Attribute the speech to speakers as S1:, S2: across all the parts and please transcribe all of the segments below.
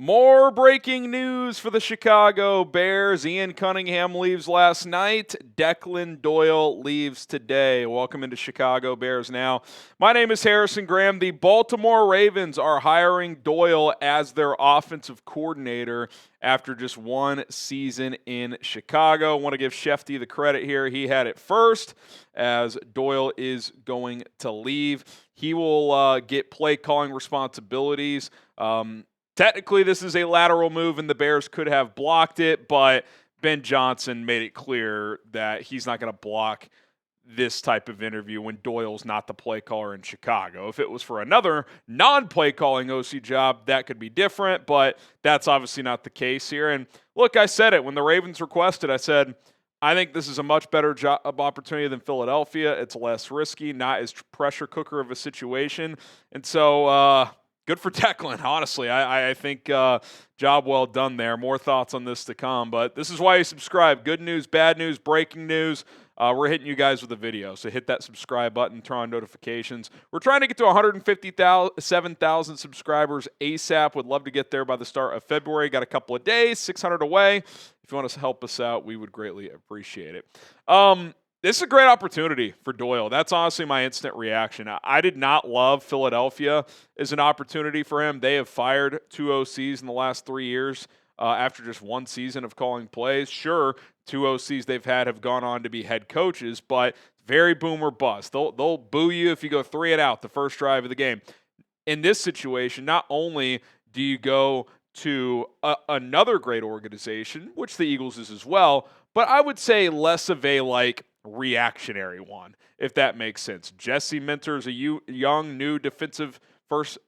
S1: More breaking news for the Chicago Bears. Ian Cunningham leaves last night. Declan Doyle leaves today. Welcome into Chicago Bears Now. My name is Harrison Graham. The Baltimore Ravens are hiring Doyle as their offensive coordinator after just one season in Chicago. I want to give Schefter the credit here. He had it first, as Doyle is going to leave. He will get play calling responsibilities. Technically, this is a lateral move, and the Bears could have blocked it, but Ben Johnson made it clear that he's not going to block this type of interview when Doyle's not the play caller in Chicago. If it was for another non-play calling OC job, that could be different, but that's obviously not the case here. And look, I said it when the Ravens requested. I said, I think this is a much better job opportunity than Philadelphia. It's less risky, not as pressure cooker of a situation. And so, good for Declan, honestly. I think job well done there. More thoughts on this to come, but this is why you subscribe. Good news, bad news, breaking news. We're hitting you guys with a video, so hit that subscribe button, turn on notifications. We're trying to get to 157,000 subscribers ASAP. Would love to get there by the start of February. Got a couple of days, 600 away. If you want to help us out, we would greatly appreciate it. This is a great opportunity for Doyle. That's honestly my instant reaction. I did not love Philadelphia as an opportunity for him. They have fired two OCs in the last 3 years after just one season of calling plays. Sure, two OCs they've had have gone on to be head coaches, but very boom or bust. They'll boo you if you go 3 and out the first drive of the game. In this situation, not only do you go to another great organization, which the Eagles is as well, but I would say less of a reactionary one, if that makes sense. Jesse Minter is a young, new defensive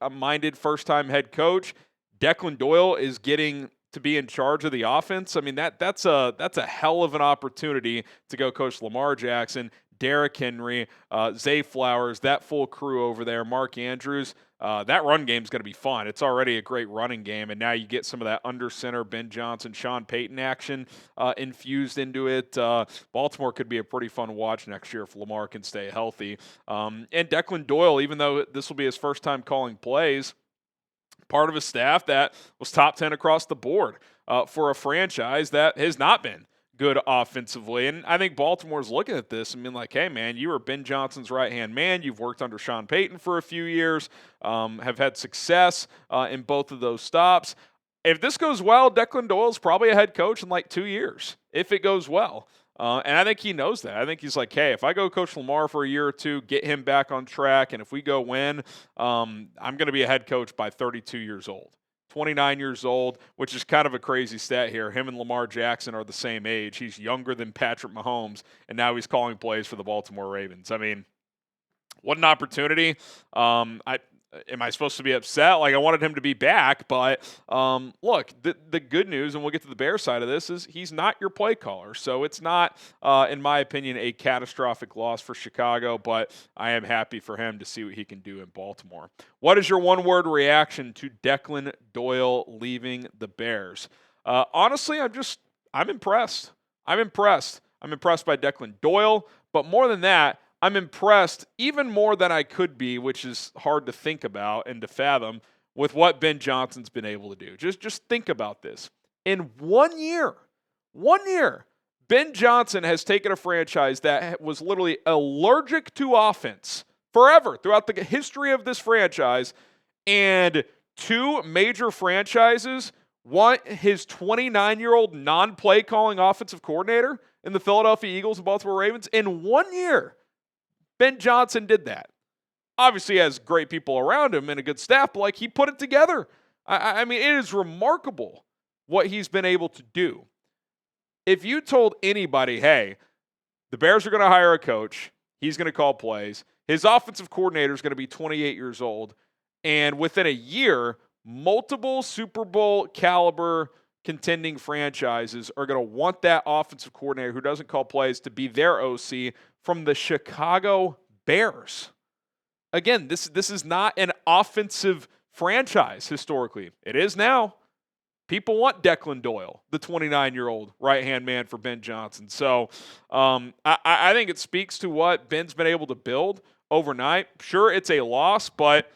S1: minded first-time head coach. Declan Doyle is getting to be in charge of the offense. I mean, that's a hell of an opportunity to go coach Lamar Jackson, Derrick Henry, Zay Flowers, that full crew over there, Mark Andrews. That run game is going to be fun. It's already a great running game, and now you get some of that under center Ben Johnson, Sean Payton action infused into it. Baltimore could be a pretty fun watch next year if Lamar can stay healthy. And Declan Doyle, even though this will be his first time calling plays, part of a staff that was top 10 across the board for a franchise that has not been good offensively. And I think Baltimore's looking at this and being like, hey, man, you were Ben Johnson's right-hand man. You've worked under Sean Payton for a few years, have had success in both of those stops. If this goes well, Declan Doyle's probably a head coach in 2 years, if it goes well. And I think he knows that. I think he's like, hey, if I go coach Lamar for a year or two, get him back on track, and if we go win, I'm going to be a head coach by 32 years old. 29 years old, which is kind of a crazy stat here. Him and Lamar Jackson are the same age. He's younger than Patrick Mahomes, and now he's calling plays for the Baltimore Ravens. I mean, what an opportunity. Am I supposed to be upset? I wanted him to be back, but look, the good news, and we'll get to the Bears side of this, is he's not your play caller. So it's not, in my opinion, a catastrophic loss for Chicago, but I am happy for him to see what he can do in Baltimore. What is your one-word reaction to Declan Doyle leaving the Bears? Honestly, I'm impressed. I'm impressed by Declan Doyle, but more than that, I'm impressed even more than I could be, which is hard to think about and to fathom, with what Ben Johnson's been able to do. Just think about this. In 1 year, Ben Johnson has taken a franchise that was literally allergic to offense forever throughout the history of this franchise, and two major franchises want his 29-year-old non-play calling offensive coordinator in the Philadelphia Eagles and Baltimore Ravens in 1 year. Ben Johnson did that. Obviously, he has great people around him and a good staff, but he put it together. I mean, it is remarkable what he's been able to do. If you told anybody, hey, the Bears are going to hire a coach, he's going to call plays, his offensive coordinator is going to be 28 years old, and within a year, multiple Super Bowl caliber contending franchises are going to want that offensive coordinator who doesn't call plays to be their OC from the Chicago Bears. Again, this is not an offensive franchise historically. It is now. People want Declan Doyle, the 29-year-old right-hand man for Ben Johnson. So I think it speaks to what Ben's been able to build overnight. Sure, it's a loss, but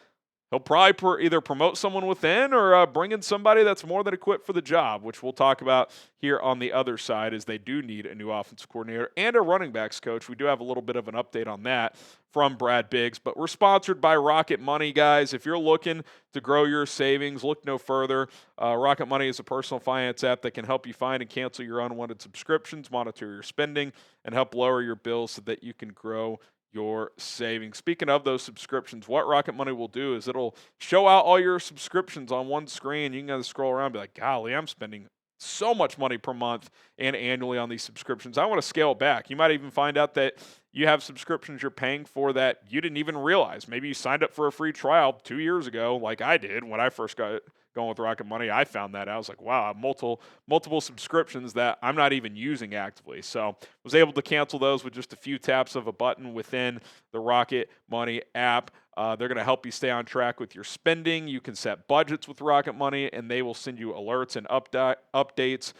S1: he'll probably either promote someone within or bring in somebody that's more than equipped for the job, which we'll talk about here on the other side, as they do need a new offensive coordinator and a running backs coach. We do have a little bit of an update on that from Brad Biggs, but we're sponsored by Rocket Money, guys. If you're looking to grow your savings, look no further. Rocket Money is a personal finance app that can help you find and cancel your unwanted subscriptions, monitor your spending, and help lower your bills so that you can grow your savings. Speaking of those subscriptions, what Rocket Money will do is it'll show out all your subscriptions on one screen. You can kind of scroll around and be like, golly, I'm spending so much money per month and annually on these subscriptions. I want to scale back. You might even find out that you have subscriptions you're paying for that you didn't even realize. Maybe you signed up for a free trial 2 years ago, like I did when I first got going with Rocket Money. I found that out. I was like, wow, I have multiple subscriptions that I'm not even using actively. So I was able to cancel those with just a few taps of a button within the Rocket Money app. They're going to help you stay on track with your spending. You can set budgets with Rocket Money, and they will send you alerts and updates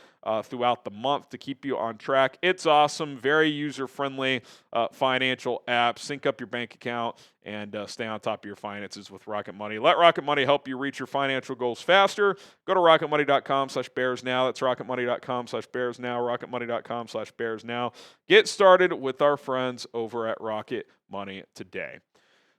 S1: throughout the month to keep you on track. It's awesome, very user-friendly financial app. Sync up your bank account and stay on top of your finances with Rocket Money. Let Rocket Money help you reach your financial goals faster. Go to rocketmoney.com/bears now. That's rocketmoney.com/bears now. rocketmoney.com/bears now. Get started with our friends over at Rocket Money today.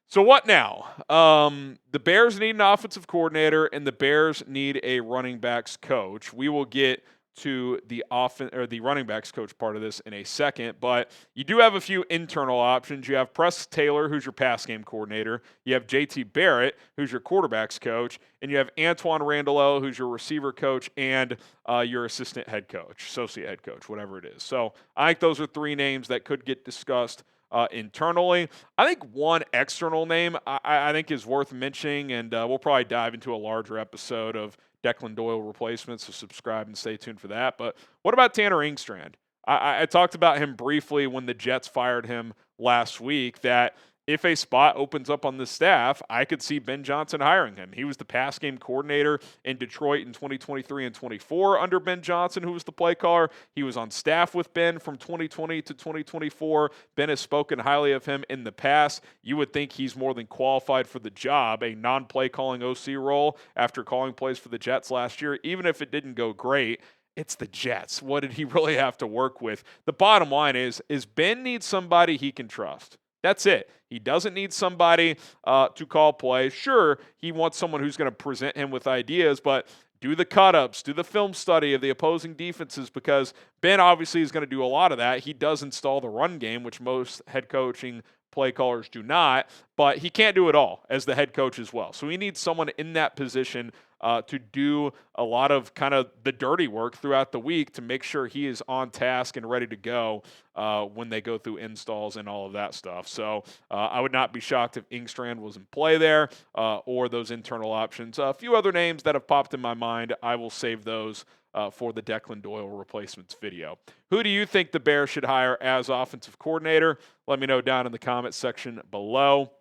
S1: So what now? The Bears need an offensive coordinator, and the Bears need a running backs coach. We will get to the running backs coach part of this in a second, but you do have a few internal options. You have Press Taylor, who's your pass game coordinator. You have JT Barrett, who's your quarterbacks coach, and you have Antwaan Randle, who's your receiver coach and your assistant head coach, associate head coach, whatever it is. So I think those are three names that could get discussed internally. I think one external name I think is worth mentioning, and we'll probably dive into a larger episode of Declan Doyle replacements, so subscribe and stay tuned for that. But what about Tanner Engstrand? I talked about him briefly when the Jets fired him last week, that if a spot opens up on the staff, I could see Ben Johnson hiring him. He was the pass game coordinator in Detroit in 2023 and 24 under Ben Johnson, who was the play caller. He was on staff with Ben from 2020 to 2024. Ben has spoken highly of him in the past. You would think he's more than qualified for the job, a non-play calling OC role after calling plays for the Jets last year. Even if it didn't go great, it's the Jets. What did he really have to work with? The bottom line is Ben needs somebody he can trust. That's it. He doesn't need somebody to call plays. Sure, he wants someone who's going to present him with ideas, but do the cut-ups, do the film study of the opposing defenses, because Ben obviously is going to do a lot of that. He does install the run game, which most head coaching play callers do not, but he can't do it all as the head coach as well. So he needs someone in that position to do a lot of kind of the dirty work throughout the week to make sure he is on task and ready to go when they go through installs and all of that stuff. So I would not be shocked if Engstrand was in play there or those internal options. A few other names that have popped in my mind, I will save those for the Declan Doyle replacements video. Who do you think the Bears should hire as offensive coordinator? Let me know down in the comments section below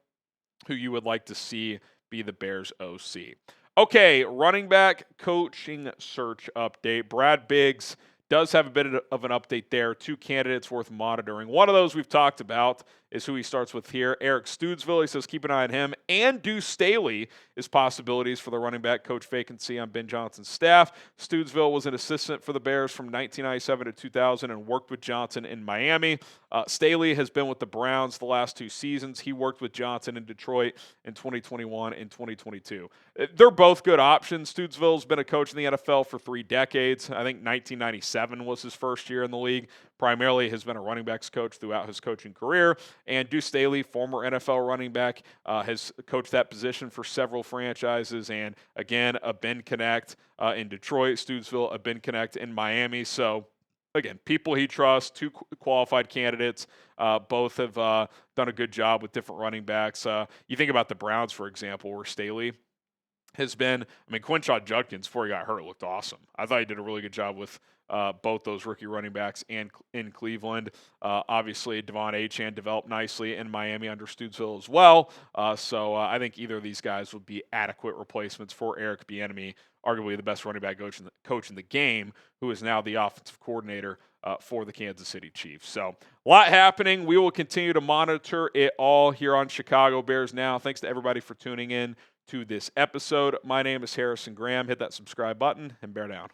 S1: who you would like to see be the Bears OC. Okay, running back coaching search update. Brad Biggs does have a bit of an update there. Two candidates worth monitoring. One of those we've talked about is who he starts with here. Eric Studesville, he says keep an eye on him. And Deuce Staley is possibilities for the running back coach vacancy on Ben Johnson's staff. Studesville was an assistant for the Bears from 1997 to 2000 and worked with Johnson in Miami. Staley has been with the Browns the last 2 seasons. He worked with Johnson in Detroit in 2021 and 2022. They're both good options. Studesville's been a coach in the NFL for 3 decades. I think 1997 was his first year in the league. Primarily has been a running backs coach throughout his coaching career. And Deuce Staley, former NFL running back, has coached that position for several franchises. And again, a Ben Connect in Detroit, Studesville, a Ben Connect in Miami. So again, people he trusts, 2 qualified candidates. Both have done a good job with different running backs. You think about the Browns, for example, where Staley has been, Quinshon Judkins, before he got hurt, looked awesome. I thought he did a really good job with both those rookie running backs and in Cleveland. Obviously, Devon Achane developed nicely in Miami under Studesville as well. So I think either of these guys would be adequate replacements for Eric Bieniemy, arguably the best running back coach in the game, who is now the offensive coordinator for the Kansas City Chiefs. So a lot happening. We will continue to monitor it all here on Chicago Bears Now. Thanks to everybody for tuning in to this episode. My name is Harrison Graham. Hit that subscribe button and bear down.